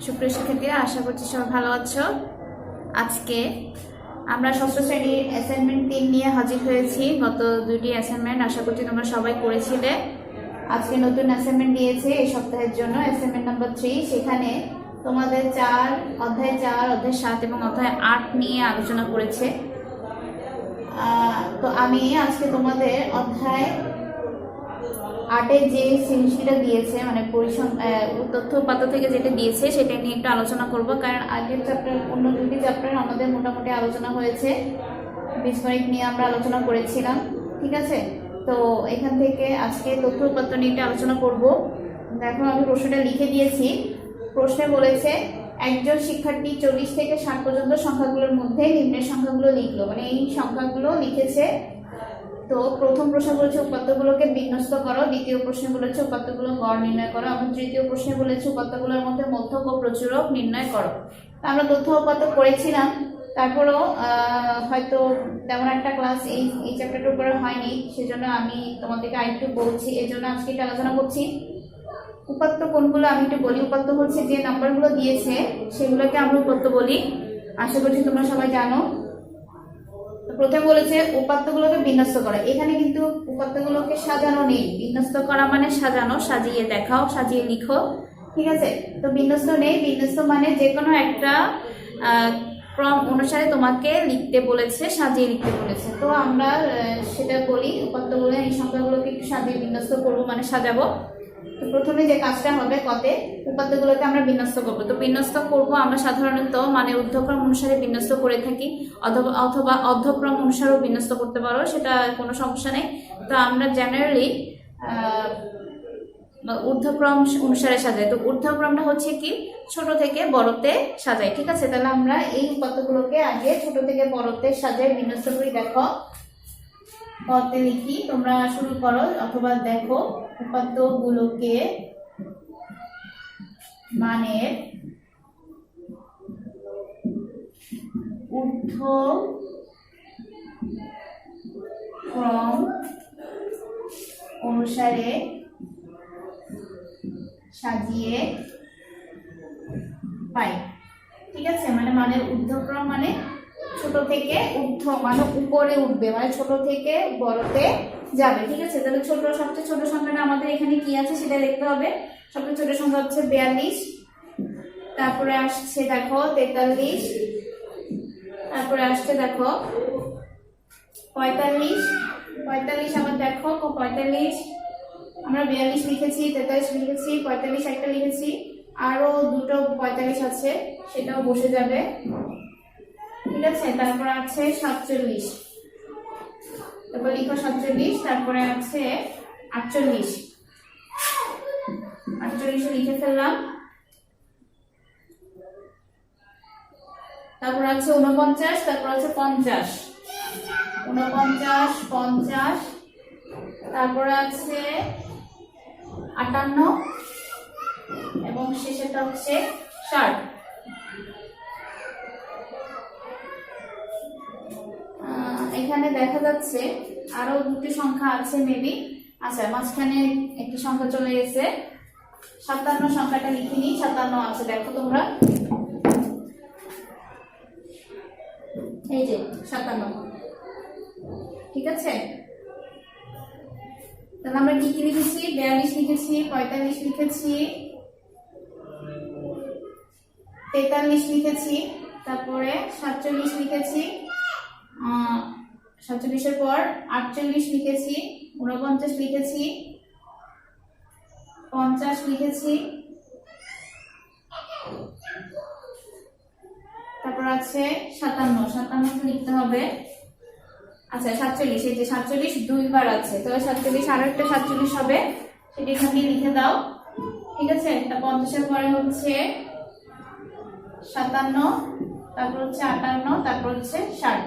সুপ্রিয় শিক্ষার্থীরা, আশা করছি সবাই ভালো আছো। আজকে আমরা ষষ্ঠ শ্রেণীর অ্যাসাইনমেন্ট 3 নিয়ে হাজির হয়েছি। গত দুইটি অ্যাসাইনমেন্ট আশা করছি তোমরা সবাই করেছিলে। আজকে নতুন অ্যাসাইনমেন্ট দিয়েছে এই সপ্তাহের জন্য, অ্যাসাইনমেন্ট নাম্বার 3। সেখানে তোমাদের অধ্যায় 4, অধ্যায় 7 এবং অধ্যায় 8 নিয়ে আলোচনা করেছে। তো আমি আজকে তোমাদের অধ্যায় 8-এ যে সৃজনশীলটা দিয়েছে, মানে তথ্য উপাত্ত থেকে যেটা দিয়েছে সেটা নিয়ে একটু আলোচনা করব। কারণ আগের চ্যাপ্টার, অন্য দুটি চ্যাপ্টার আমাদের মোটামুটি আলোচনা হয়েছে, বীজগণিত নিয়ে আমরা আলোচনা করেছিলাম, ঠিক আছে। তো এখান থেকে আজকে তথ্য উপাত্ত নিয়ে একটু আলোচনা করব। দেখো, আমি প্রশ্নটা লিখে দিয়েছি। প্রশ্নে বলেছে একজন শিক্ষার্থী 40 থেকে 60 পর্যন্ত সংখ্যাগুলোর মধ্যে নিম্নের সংখ্যাগুলো লিখলো, মানে এই সংখ্যাগুলো লিখেছে। তো প্রথম প্রশ্ন বলেছে উপাত্তগুলোকে বিন্যস্ত করো, দ্বিতীয় প্রশ্ন বলেছে উপাত্তগুলো গড় নির্ণয় করো, এবং তৃতীয় প্রশ্নে বলেছে উপাত্তগুলোর মধ্যে মধ্যক ও প্রচুরক নির্ণয় করো। আমরা তথ্য উপাত্ত করেছিলাম, তারপরও হয়তো তেমন একটা ক্লাস এই চ্যাপ্টারটার উপরে হয়নি, সেজন্য আমি তোমাদেরকে আরেকটু বলছি, এই জন্য আজকে একটু আলোচনা করছি। উপাত্ত কোনগুলো আমি একটু বলি। উপাত্ত হচ্ছে যে নাম্বারগুলো দিয়েছে সেগুলোকে আমরা উপাত্ত বলি, আশা করছি তোমরা সবাই জানো। প্রথমে বলেছে উপাত্তগুলোকে বিন্যস্ত করা। এখানে কিন্তু উপাত্তগুলোকে সাজানো নেই, বিন্যস্ত করা মানে সাজানো, সাজিয়ে দেখাও, সাজিয়ে লিখো, ঠিক আছে। তো বিন্যস্ত নেই, বিন্যস্ত মানে যে কোনো একটা ক্রম অনুসারে তোমাকে লিখতে বলেছে, সাজিয়ে লিখতে বলেছে। তো আমরা সেটা বলি, উপাত্তগুলো এই সংখ্যাগুলোকে একটু সাজিয়ে বিন্যস্ত করবো, মানে সাজাবো। তো প্রথমে যে কাজটা হবে, কতে উপাত্তগুলোকে আমরা বিন্যস্ত করবো। তো বিন্যস্ত করবো আমরা সাধারণত মানে ঊর্ধ্বক্রম অনুসারে বিন্যস্ত করে থাকি, অথবা অর্ধক্রম অনুসারেও বিন্যস্ত করতে পারো, সেটা কোনো সমস্যা নেই। তো আমরা জেনারেলি ঊর্ধ্বক্রম অনুসারে সাজাই। তো ঊর্ধ্বক্রমটা হচ্ছে কি, ছোট থেকে বড়তে সাজাই, ঠিক আছে। তাহলে আমরা এই উপাত্তগুলোকে আগে ছোট থেকে বড়তে সাজাই, বিন্যস্ত করি। দেখো, পথে লিখি, তোমরা শুরু করো অথবা দেখো। উপাত্তগুলোকে মানের ঊর্ধ্বক্রম অনুসারে সাজিয়ে পাই, ঠিক আছে। মানে মানের ঊর্ধ্বক্রম মানে ছোট থেকে ঊর্ধ্ব মানে উপরে উঠবে, মানে ছোট থেকে বড়তে যাবে, ঠিক আছে। তাহলে সবচেয়ে ছোট সংখ্যাটা আমাদের এখানে কি আছে সেটা দেখতে হবে। সবচেয়ে ছোট সংখ্যা হচ্ছে 42, তারপরে আসছে দেখো 43, তারপরে আসছে দেখো 45, আবার দেখো 45, আমরা 42 লিখেছি, 43 লিখেছি, 45 একটা লিখেছি, আরো দুটো 45 আছে, সেটাও বসে যাবে, ঠিক আছে। তারপর আছে 47, তারপর লিখো 47, তারপরে আছে 48 লিখে ফেললাম। তারপর আছে 49, তারপর আছে 50, 50, তারপরে আছে 58 এবং শেষেরটা হচ্ছে 60। এখানে দেখা যাচ্ছে আরো দুটি সংখ্যা আছে মেবি। আচ্ছা, মাঝখানে একটি সংখ্যা চলে গেছে, 57 সংখ্যাটা লিখিনি, 57 আছে, দেখো তোমরা, এই যে 57, ঠিক আছে। তাহলে আমরা কি কি লিখেছি, 42 লিখেছি, 45 লিখেছি, 43 লিখেছি, তারপরে 47 লিখেছি, 47-এর পর 48 লিখেছি, 49 লিখেছি, 50 লিখেছি, তারপর আছে 57 লিখতে হবে। আচ্ছা, 47, এই যে 47 দুইবার আছে, তাহলে 47 আরো একটা 47 হবে, সেটা এখানে লিখে দাও, ঠিক আছে। 50-এর পরে হচ্ছে 57, তারপর হচ্ছে 58, তারপর হচ্ছে 60।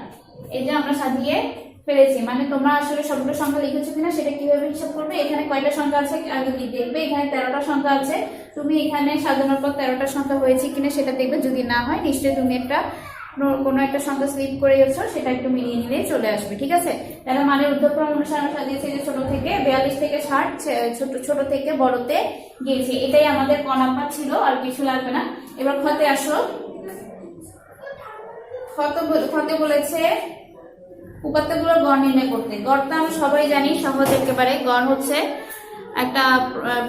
এই যে আমরা সাজিয়ে ফেলেছি। মানে তোমরা আসলে সবগুলো সংখ্যা লিখেছো কিনা সেটা কিভাবে হিসাব করবে, এখানে কয়টা সংখ্যা আছে আগে দেখবে। এখানে 13টা সংখ্যা আছে, তুমি এখানে সাজানোর পর 13টা সংখ্যা হয়েছে কিনা সেটা দেখবে। যদি না হয় নিশ্চয়ই তুমি একটা কোনো একটা সংখ্যা স্লিপ করে গেছো সেটা একটু মিলিয়ে নিলে চলে আসবে, ঠিক আছে। তাহলে মানে ঊর্ধ্বক্রম অনুসারে আমরা সাজিয়েছি যে ছোট থেকে 42 থেকে 60, ছোট থেকে বড়তে গিয়েছি। এটাই আমাদের ক নাম্বার ছিল, আর কিছু লাগবে না। এবার খতে আসো। খতে বলেছে উপাত্তগুলোর গড় নির্ণয় করতে। গড়টা আমরা সবাই জানি, সহজ একেবারে। গড় হচ্ছে একটা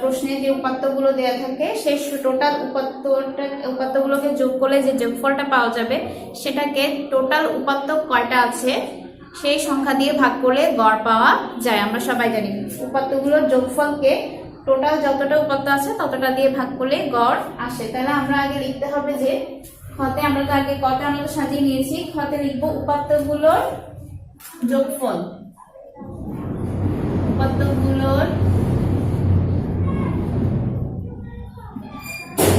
প্রশ্নে যে উপাত্তগুলো দেওয়া থাকে সেই টোটাল উপাত্তগুলোকে যোগ করলে যে যোগফলটা পাওয়া যাবে সেটাকে টোটাল উপাত্ত কয়টা আছে সেই সংখ্যা দিয়ে ভাগ করলে গড় পাওয়া যায়। আমরা সবাই জানি উপাত্তগুলোর যোগফলকে টোটাল যতটা উপাত্ত আছে ততটা দিয়ে ভাগ করলে গড় আসে। তাহলে আমরা আগে লিখতে হবে যে খতে আমরা তো আগে কতে আমরা তো সাজিয়ে নিয়েছি, খতে লিখবো উপাত্তগুলোর যোগফল। উপাত্তগুলোর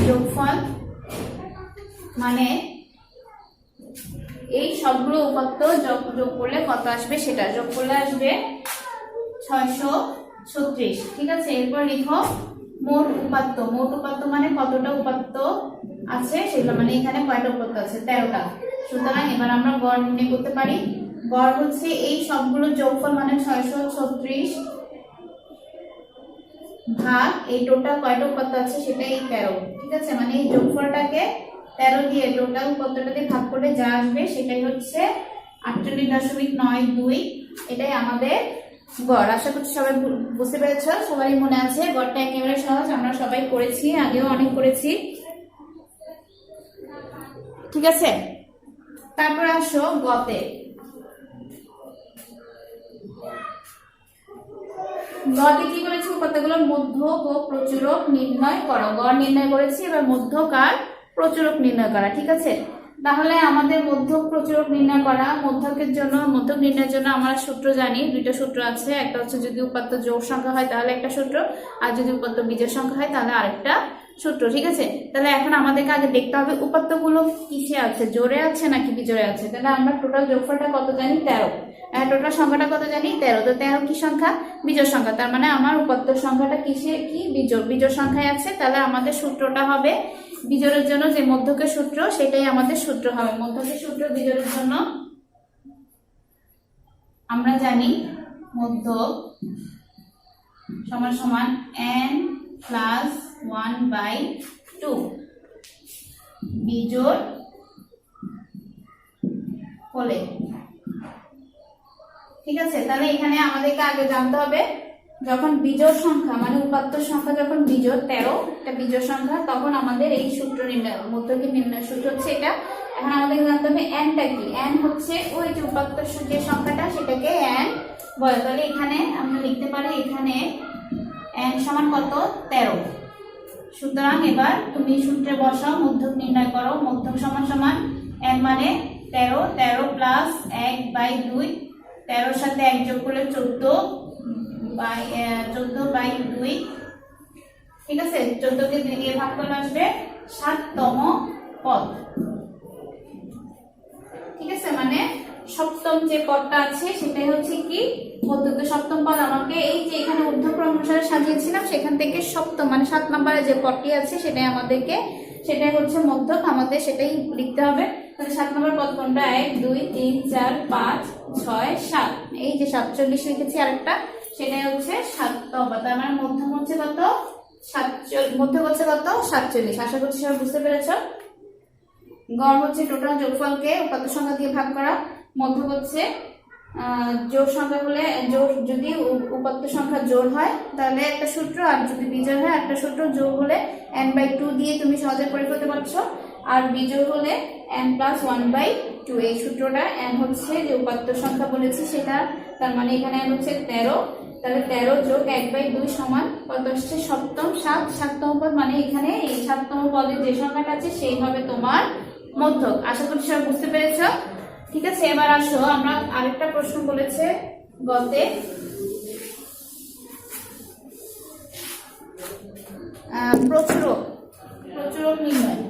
যোগফল মানে এই সবগুলো উপাত্ত যোগ করলে কত আসবে সেটা যোগ করলে আসবে 636, ঠিক আছে। এরপর লিখো মোট উপাত্ত। মোট উপাত্ত মানে কতটা উপাত্ত আছে সেগুলো, মানে এখানে কয়টা উপাত্ত আছে, 13টা। সুতরাং এবার আমরা গড় নির্ণয় করতে পারি। গড় হচ্ছে এই সবগুলো যোগফল মানে 636 ভাগ এই টোটাল কয়টা উপাত্ত আছে সেটাই 13, ঠিক আছে। মানে এই যোগফলটাকে 13 দিয়ে টোটাল উপাত্তটা দিয়ে ভাগ করলে যা আসবে সেটাই হচ্ছে 48.92। এটাই আমাদের গড়। আশা করছি সবাই বুঝতে পেরেছ, সবারই মনে আছে। গড়টা একেবারে সহজ, আমরা সবাই করেছি, আগেও অনেক করেছি, ঠিক আছে। তারপর আসো গতে। গতে কি বলেছি, উপাত্তগুলোর মধ্যক ও প্রচুরক নির্ণয় করো। গড় নির্ণয় করেছি, এবার মধ্যক আর প্রচুরক নির্ণয় করা, ঠিক আছে। তাহলে আমাদের মধ্যক প্রচুরক নির্ণয় করা। মধ্যক নির্ণয়ের জন্য আমরা সূত্র জানি, দুইটা সূত্র আছে। একটা হচ্ছে যদি উপাত্ত জোড় সংখ্যা হয় তাহলে একটা সূত্র, আর যদি উপাত্ত বিজোড় সংখ্যা হয় তাহলে আরেকটা সূত্র, ঠিক আছে। তাহলে এখন আমাদেরকে আগে দেখতে হবে উপাত্তগুলো কিসে আছে, জোড়ে আছে নাকি বিজোড়ে আছে। তাহলে আমরা টোটাল যোগফলটা কত জানি, 13। টোটাল সংখ্যাটা কত জানি, 13। তো 13 কি সংখ্যা, বিজোড় সংখ্যা। তার মানে আমার উপাত্ত সংখ্যাটা কিসে কি বিজোড় সংখ্যায় আছে। তাহলে আমাদের সূত্রটা হবে বিজোড়ের জন্য যে মধ্যকের সূত্র সেটাই আমাদের সূত্র হবে। মধ্যকের সূত্র বিজোড়ের জন্য আমরা জানি মধ্যক সমান সমান n প্লাস 1/2 বিজোড় হলে, ঠিক আছে। তাহলে এখানে আমাদেরকে আগে জানতে হবে যখন বিজোড় সংখ্যা মানে উপাত্ত সংখ্যা যখন বিজোড় 13 এটা বিজোড় সংখ্যা, তখন আমাদের এই সূত্র নির্ণয়, মধ্যকের নির্ণয় সূত্র হচ্ছে এটা। এখন আমাদের জানতে হবে nটা কি। n হচ্ছে ওই যে উপাত্ত যে সংখ্যাটা সেটাকে n বলে। তাহলে এখানে আমরা লিখতে পারি এখানে n সমান কত, 13। সুতরাং এবার তুমি সূত্রে বসাও, মধ্যক নির্ণয় করো। মধ্যক সমান সমান n মানে 13, 13 প্লাস 1/2, 13 সাথে 1 যোগ করলে 14/2, ঠিক আছে। 14 কে 2 দিয়ে ভাগ করলে আসবে 7তম পদ, ঠিক আছে। মানে সপ্তম যে পদটা আছে সেটাই হচ্ছে কি মধ্যকের সপ্তম পদ। আমাকে এই যে এখানে ঊর্ধ্বক্রম অনুসারে সাজিয়েছিলাম সেখান থেকে সপ্তম মানে 7 নম্বরে যে পদটি আছে সেটাই হচ্ছে মধ্যক, আমাদের সেটাই লিখতে হবে। তাহলে 7 নম্বর পদ কোনটা, 1 2 3 4 5 6 7, এই যে 47 লিখেছি আরেকটা, সেটাই হচ্ছে 7তম পদ। তার মানে মধ্যক হচ্ছে কত, 47। আশা করছি সবাই বুঝতে পেরেছ। গড় হচ্ছে টোটাল যোগফলকে উপাত্ত সংখ্যা দিয়ে ভাগ করা। মধ্যক হচ্ছে জোড় সংখ্যা হলে যদি উপাত্ত সংখ্যা জোড় হয় তাহলে একটা সূত্র, আর যদি বিজোড় হয় একটা সূত্র। জোড় হলে n/2 দিয়ে তুমি সহজে করে ফেলতে পারছো, আর বিজোড় হলে n প্লাস 1/2। এই সূত্রটা n হচ্ছে যে উপাত্ত সংখ্যা বলেছি সেটা, তার মানে এখানে n হচ্ছে 13। তাহলে 13 যোগ 1/2 সমান কত আসছে, সপ্তম। 7তম পদ মানে এখানে এই 7তম পদে যে সংখ্যাটা আছে সেই হবে তোমার মধ্যক। আশা করছি সবাই বুঝতে পেরেছ, ঠিক আছে। এবার আসো আমরা আরেকটা প্রশ্ন বলেছে গতে, প্রচুরক নির্ণয়।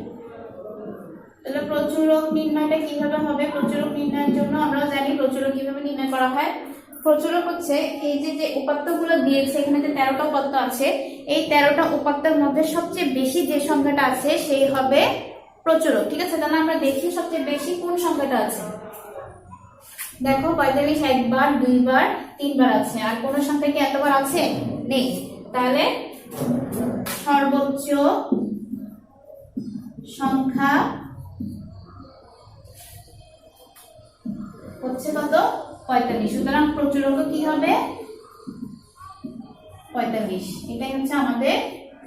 তাহলে প্রচুরক নির্ণয়টা কিভাবে হবে, প্রচুরক নির্ণয়ের জন্য আমরা জানি প্রচুরক কিভাবে নির্ণয় করা হয়। প্রচুরক হচ্ছে এই যে উপাত্তগুলো দিয়েছে, এখানে যে 13টা উপাত্ত আছে, এই 13টা উপাত্তের মধ্যে সবচেয়ে বেশি যে সংখ্যাটা আছে সেই হবে প্রচুরক। ঠিক আছে, তাহলে আমরা দেখি সবচেয়ে বেশি কোন সংখ্যাটা আছে। দেখো 45 একবার, দুইবার, তিনবার আছে, আর কোন সংখ্যা কি এতবার আছে? নেই। তাহলে সর্বোচ্চ সংখ্যা হচ্ছে কত? 45। সুতরাং প্রচুরক কি হবে? 45। এটাই হচ্ছে আমাদের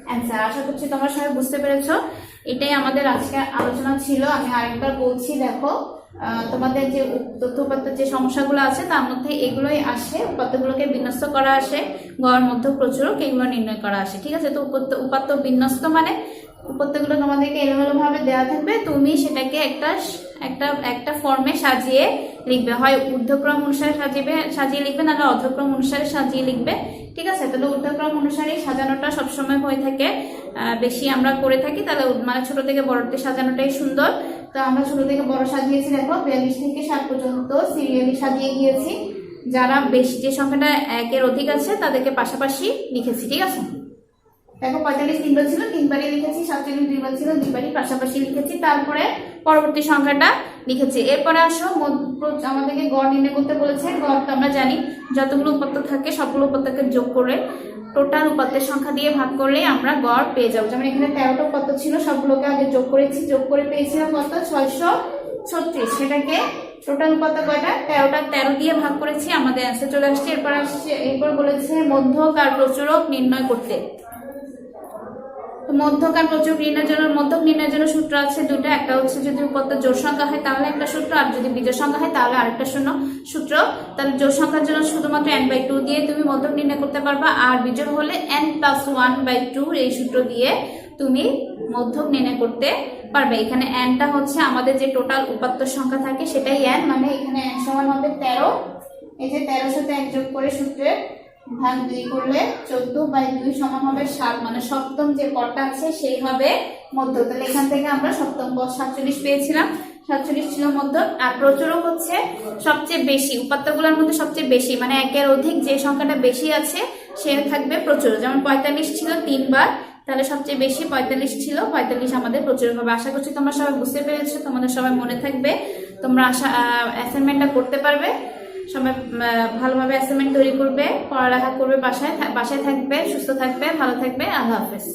অ্যান্সার। আশা করছি তোমরা সবাই বুঝতে পেরেছো। এটাই আমাদের আজকে আলোচনা ছিল। আমি আরেকবার বলছি, দেখো তোমাদের যে তথ্য উপাত্তের যে সমস্যাগুলো আছে তার মধ্যে এগুলোই আসে, উপাত্তগুলোকে বিন্যস্ত করা আসে, গড়, মধ্য, প্রচুরক এগুলো নির্ণয় করা আসে। ঠিক আছে, তো উপাত্ত বিন্যস্ত মানে উপাত্তগুলো তোমাদেরকে এলোমেলো ভাবে দেওয়া থাকবে, তুমি সেটাকে একটা ফর্মে সাজিয়ে লিখবে, হয় ঊর্ধ্বক্রম অনুসারে সাজিয়ে লিখবে, নাহলে অধক্রম অনুসারে সাজিয়ে লিখবে। ঠিক আছে, তাহলে ঊর্ধ্বক্রম অনুসারে সাজানোটা সবসময় হয়ে থাকে, বেশি আমরা করে থাকি, তাহলে মানে ছোট থেকে বড়তে সাজানোটাই সুন্দর। তো আমরা ছোট থেকে বড় সাজিয়েছি, দেখো 42 থেকে 7 পর্যন্ত সিরিয়ালি সাজিয়ে গিয়েছি। যারা বেশি, যে সংখ্যাটা 1-এর অধিক আছে তাদেরকে পাশাপাশি লিখেছি। ঠিক আছে, দেখো 45 তিনবার ছিল, তিনবারই লিখেছি, 47 দুইবার ছিল, দুইবারই পাশাপাশি লিখেছি, তারপরে পরবর্তী সংখ্যাটা লিখেছি। এরপরে আসো আমাদেরকে গড় নির্ণয় করতে বলেছে। গড় তো আমরা জানি, যতগুলো উপাত্ত থাকে সবগুলো উপাত্তকে যোগ করে টোটাল উপাত্তের সংখ্যা দিয়ে ভাগ করলে আমরা গড় পেয়ে যাবো। যেমন এখানে 13টা উপাত্ত ছিল, সবগুলোকে আগে যোগ করেছি, যোগ করে পেয়েছিলাম কত? 636। সেটাকে টোটাল উপাত্ত কয়টা? 13টা, 13 দিয়ে ভাগ করেছি, আমাদের অ্যান্সার চলে আসছে। এরপর বলেছে মধ্যক আর প্রচুরক নির্ণয় করতে। মধ্যক আর প্রচুরক নির্ণয়ের জন্য, মধ্যক নির্ণয়ের জন্য সূত্র আছে দুটো। একটা হচ্ছে যদি উপাত্ত জোড় সংখ্যা হয় তাহলে একটা সূত্র, আর যদি বিজোড় সংখ্যা হয় তাহলে আরেকটা সূত্র। তাহলে জোড় সংখ্যার জন্য শুধুমাত্র n/2 দিয়ে তুমি মধ্যক নির্ণয় করতে পারবা, আর বিজোড় হলে n+1/2 এই সূত্র দিয়ে তুমি মধ্যক নির্ণয় করতে পারবে। এখানে n-টা হচ্ছে আমাদের যে টোটাল উপাত্ত সংখ্যা থাকে সেটাই n, মানে এখানে n সমান হবে 13। এই যে 13 সাথে 1 যোগ করে সূত্রে ভাগ 2 করলে 14/2 সমান হবে 7, মানে সপ্তম যে পদটা আছে সেই হবে মধ্যক। তাহলে এখান থেকে আমরা সপ্তম পদ 47 পেয়েছিলাম, 47 ছিল মধ্যক। আর প্রচুরক হচ্ছে সবচেয়ে বেশি, উপাত্তগুলোর মধ্যে সবচেয়ে বেশি, মানে 1-এর অধিক যে সংখ্যাটা বেশি আছে সে থাকবে প্রচুরক। যেমন 45 ছিল 3 বার, তাহলে সবচেয়ে বেশি 45 ছিল, 45 আমাদের প্রচুরক হবে। আশা করছি তোমরা সবাই বুঝতে পেরেছো, তোমাদের সবাই মনে থাকবে, তোমরা অ্যাসাইনমেন্টটা করতে পারবে। সবাই ভালোভাবে অ্যাসাইনমেন্ট তৈরি করবে, পড়ালেখা করবে, বাসায় থাকবে, সুস্থ থাকবে, ভালো থাকবে। আল্লাহ হাফেজ।